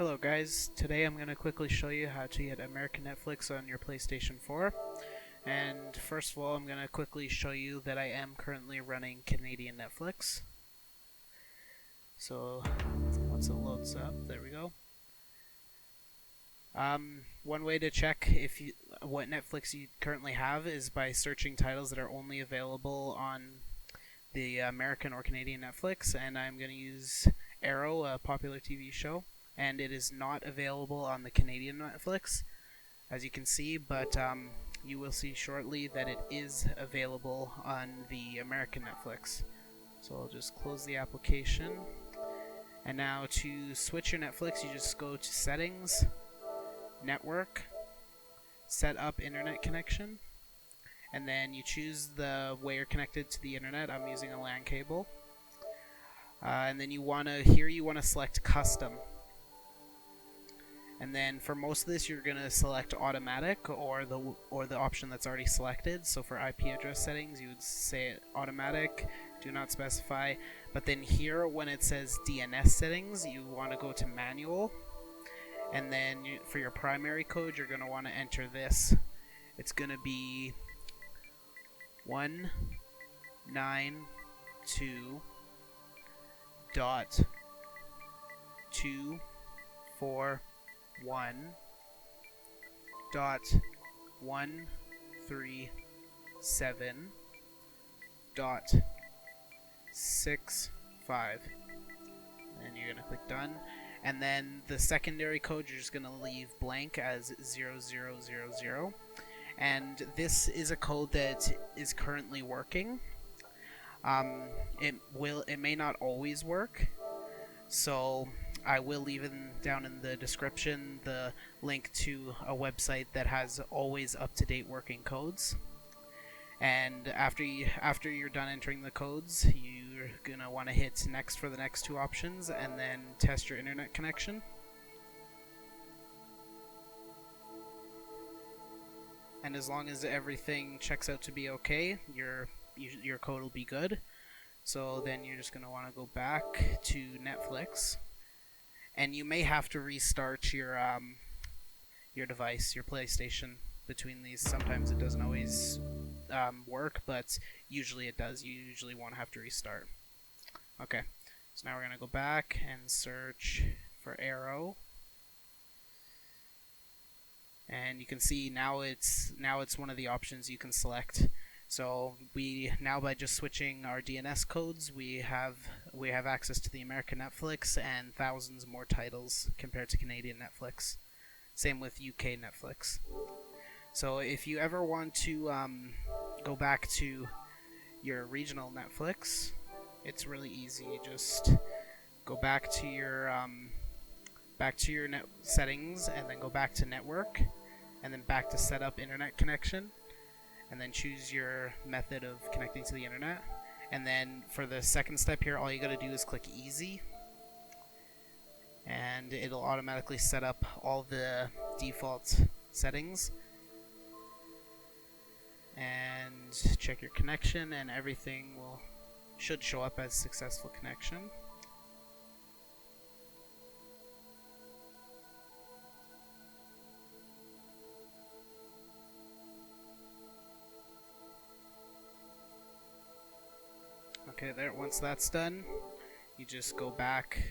Hello guys, today I'm going to quickly show you how to get American Netflix on your PlayStation 4. And first of all, I'm going to quickly show you that I am currently running Canadian Netflix. So once it loads up, there we go. One way to check what Netflix you currently have is by searching titles that are only available on the American or Canadian Netflix, and I'm going to use Arrow, a popular TV show. And it is not available on the Canadian Netflix, as you can see, but you will see shortly that it is available on the American Netflix. So I'll just close the application, and now to switch your Netflix, you just go to Settings, Network, Set up Internet Connection, and then you choose the way you're connected to the internet. I'm using a LAN cable, and then you want to select Custom. And then for most of this, you're going to select automatic or the option that's already selected. So for IP address settings, you would say automatic, do not specify. But then here, when it says DNS settings, you want to go to manual. And then for your primary code, you're going to want to enter this. It's going to be 192.241.137.65, and you're gonna click done. And then the secondary code you're just gonna leave blank as 0000, and this is a code that is currently working. It may not always work, so I will leave down in the description the link to a website that has always up-to-date working codes. And after you're done entering the codes, you're gonna want to hit next for the next two options, and then test your internet connection. And as long as everything checks out to be okay, your code will be good. So then you're just gonna want to go back to Netflix. And you may have to restart your device, your PlayStation, between these. Sometimes it doesn't always work, but usually it does. You usually won't have to restart. Okay, so now we're going to go back and search for Arrow. And you can see now it's one of the options you can select. So by just switching our DNS codes, we have access to the American Netflix and thousands more titles compared to Canadian Netflix. Same with UK Netflix. So if you ever want to go back to your regional Netflix, it's really easy. You just go back to your settings, and then go back to network, and then back to set up internet connection. And then choose your method of connecting to the internet. And then for the second step here, all you gotta do is click easy, and it'll automatically set up all the default settings. And check your connection, and everything should show up as successful connection. Okay, there. Once that's done, you just go back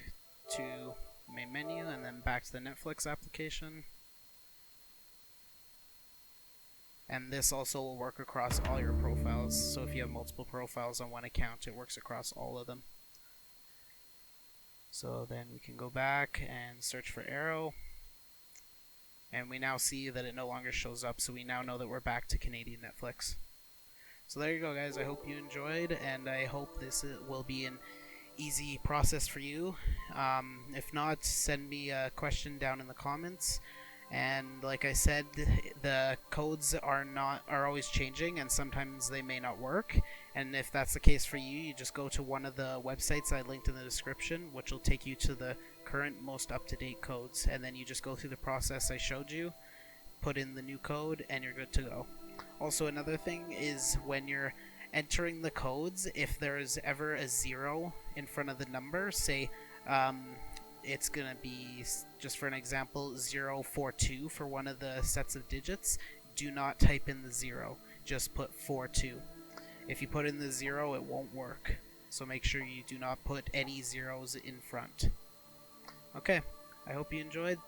to main menu and then back to the Netflix application. And this also will work across all your profiles. So if you have multiple profiles on one account, it works across all of them. So then we can go back and search for Arrow. And we now see that it no longer shows up, so we now know that we're back to Canadian Netflix. So there you go, guys. I hope you enjoyed, and I hope this will be an easy process for you. If not, send me a question down in the comments. And like I said, the codes are always changing, and sometimes they may not work. And if that's the case for you, you just go to one of the websites I linked in the description, which will take you to the current most up-to-date codes. And then you just go through the process I showed you, put in the new code, and you're good to go. Also, another thing is when you're entering the codes, if there is ever a 0 in front of the number, say it's gonna be, just for an example, 042 for one of the sets of digits. Do not type in the 0, just put 42. If you put in the 0, it won't work. So make sure you do not put any zeros in front. Okay, I hope you enjoyed.